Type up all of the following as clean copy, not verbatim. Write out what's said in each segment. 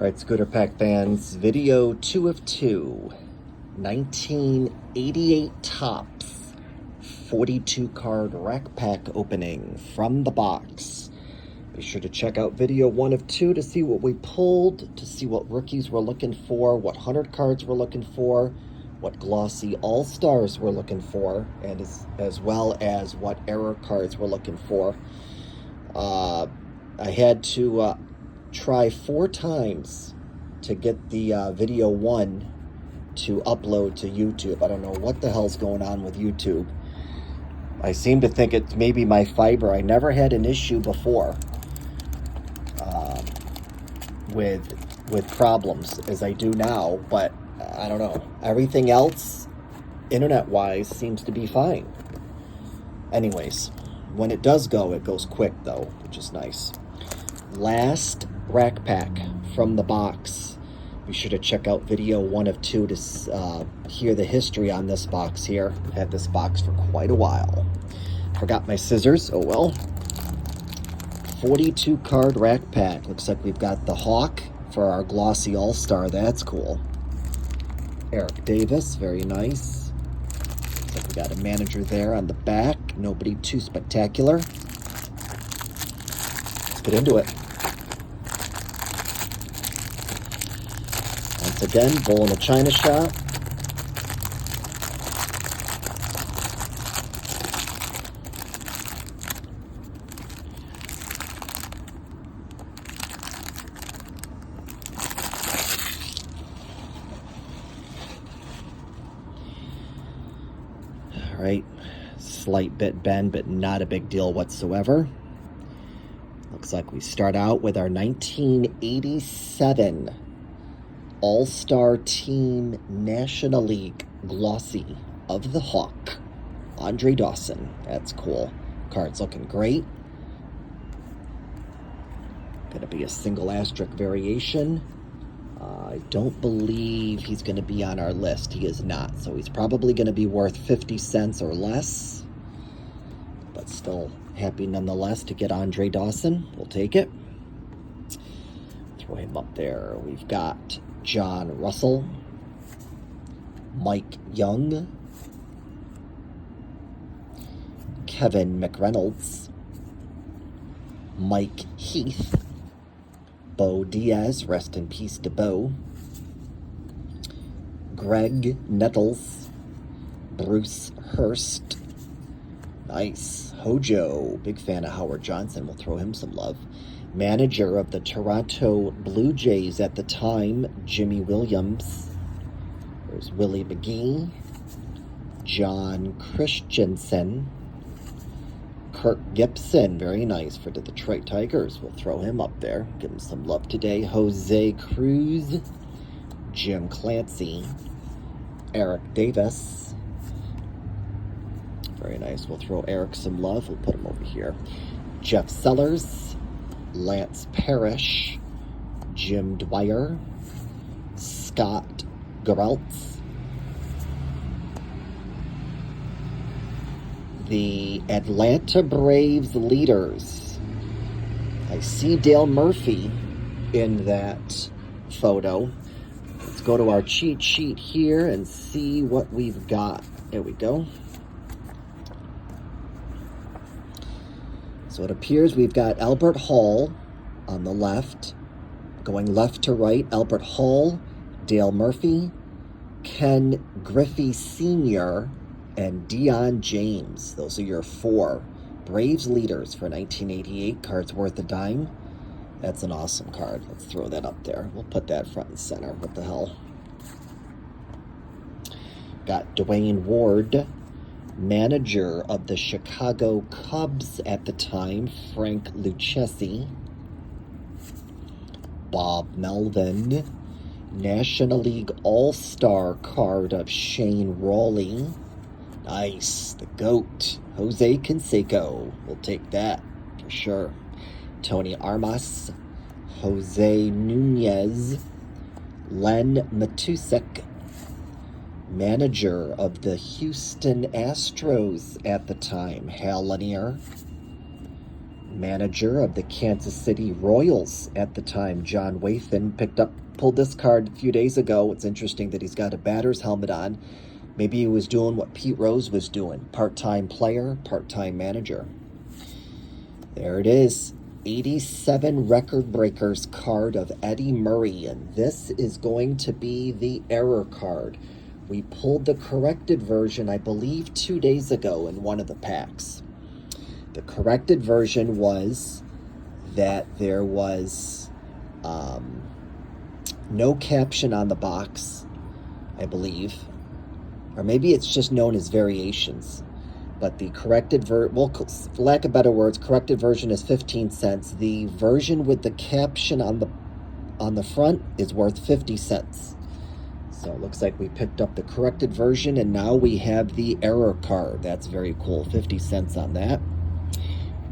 All right, Scooter Pack fans, video 2 of 2, 1988 Topps, 42 card rack pack opening from the box. Be sure to check out video 1 of 2 to see what we pulled, to see what rookies we're looking for, what 100 cards we're looking for, what glossy all-stars we're looking for, and as well as what error cards we're looking for. I had to try 4 times to get the video 1 to upload to YouTube. I don't know what the hell's going on with YouTube. I seem to think it's maybe my fiber. I never had an issue before with problems as I do now, but I don't know. Everything else, internet-wise, seems to be fine. Anyways, when it does go, it goes quick though, which is nice. Last rack pack from the box. Be sure to check out video 1 of 2 to hear the history on this box here. I've had this box for quite a while. Forgot my scissors, oh well. 42 card rack pack. Looks like we've got the Hawk for our glossy all-star. That's cool. Eric Davis, very nice. Looks like we got a manager there on the back. Nobody too spectacular. Let's get into it. Once again, Bull in the China Shop. All right, slight bit bend, but not a big deal whatsoever. Looks like we start out with our 1987 All-Star Team National League Glossy of the Hawk. Andre Dawson. That's cool. Card's looking great. Gonna be a single asterisk variation. I don't believe he's going to be on our list. He is not. So he's probably going to be worth 50 cents or less. But still happy nonetheless to get Andre Dawson. We'll take it. Throw him up there. We've got John Russell, Mike Young, Kevin McReynolds, Mike Heath, Bo Diaz, rest in peace to Bo, Greg Nettles, Bruce Hurst, nice, Hojo, big fan of Howard Johnson, we'll throw him some love, manager of the Toronto Blue Jays at the time, Jimmy Williams, there's Willie McGee, John Christensen, Kirk Gibson, very nice for the Detroit Tigers. We'll throw him up there. Give him some love today. Jose Cruz, Jim Clancy, Eric Davis. Very nice. We'll throw Eric some love. We'll put him over here. Jeff Sellers, Lance Parrish, Jim Dwyer, Scott Geraltz, the Atlanta Braves leaders. I see Dale Murphy in that photo. Let's go to our cheat sheet here and see what we've got. There we go. So it appears we've got Albert Hall on the left. Going left to right, Albert Hall, Dale Murphy, Ken Griffey Sr., and Dion James. Those are your 4 Braves leaders for 1988. Cards worth a dime. That's an awesome card. Let's throw that up there. We'll put that front and center. What the hell? Got Dwayne Ward, manager of the Chicago Cubs at the time, Frank Lucchesi. Bob Melvin, National League All-Star card of Shane Rawley. Nice. The GOAT, Jose Canseco. We'll take that for sure. Tony Armas, Jose Nunez, Len Matusek, manager of the Houston Astros at the time, Hal Lanier, Manager of the Kansas City Royals at the time, John Wathan, pulled this card a few days ago. It's interesting that he's got a batter's helmet on. Maybe he was doing what Pete Rose was doing. Part-time player, part-time manager. There it is. 87 Record Breakers card of Eddie Murray. And this is going to be the error card. We pulled the corrected version, I believe, 2 days ago in one of the packs. The corrected version was that there was no caption on the box, I believe. Or maybe it's just known as variations. But the corrected for lack of better words, corrected version is 15 cents. The version with the caption on the front is worth 50 cents. So it looks like we picked up the corrected version, and now we have the error card. That's very cool. 50 cents on that.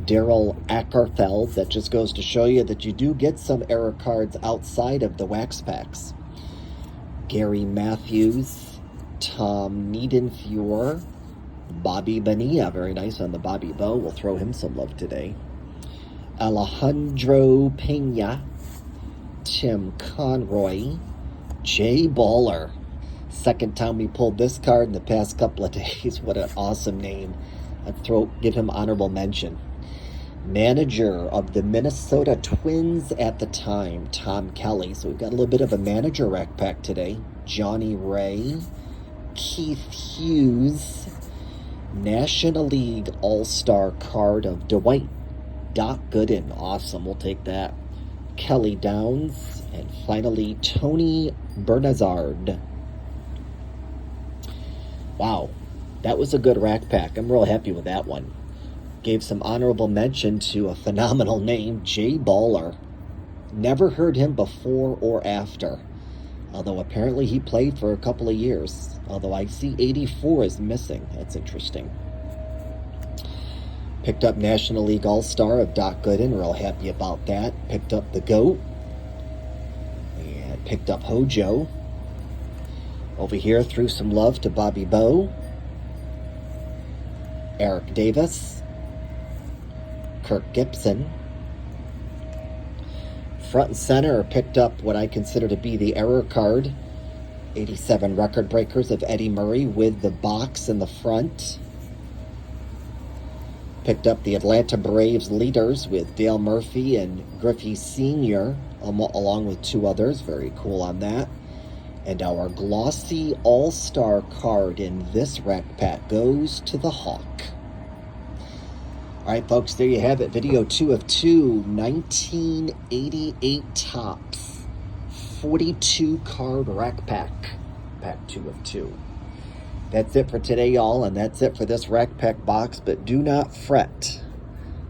Daryl Ackerfeld. That just goes to show you that you do get some error cards outside of the wax packs. Gary Matthews, Tom Niedenfuhr, Bobby Bonilla. Very nice on the Bobby Bo. We'll throw him some love today. Alejandro Pena, Tim Conroy, Jay Baller. Second time we pulled this card in the past couple of days. What an awesome name. I'd give him honorable mention. Manager of the Minnesota Twins at the time, Tom Kelly. So we've got a little bit of a manager rack pack today. Johnny Ray, Keith Hughes, National League All-Star card of Dwight Doc Gooden. Awesome, we'll take that. Kelly Downs, and finally Tony Bernazard. Wow, that was a good rack pack. I'm real happy with that one. Gave some honorable mention to a phenomenal name, Jay Baller. Never heard him before or after, although apparently he played for a couple of years. Although I see 84 is missing. That's interesting. Picked up National League All-Star of Doc Gooden. Real happy about that. Picked up the GOAT. And picked up Hojo. Over here, threw some love to Bobby Bo, Eric Davis, Kirk Gibson. Front and center, picked up what I consider to be the error card. 87 Record Breakers of Eddie Murray with the box in the front. Picked up the Atlanta Braves leaders with Dale Murphy and Griffey Sr., along with two others. Very cool on that. And our glossy all-star card in this rack pack goes to the Hawk. All right, folks, there you have it. Video 2 of 2, 1988 Topps 42 card rack pack. Pack 2 of 2. That's it for today, y'all, and that's it for this rack pack box. But do not fret,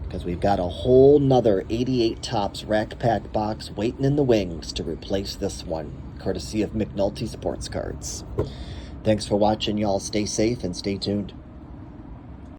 because we've got a whole nother 88 Topps rack pack box waiting in the wings to replace this one, courtesy of McNulty Sports Cards. Thanks for watching, y'all. Stay safe and stay tuned.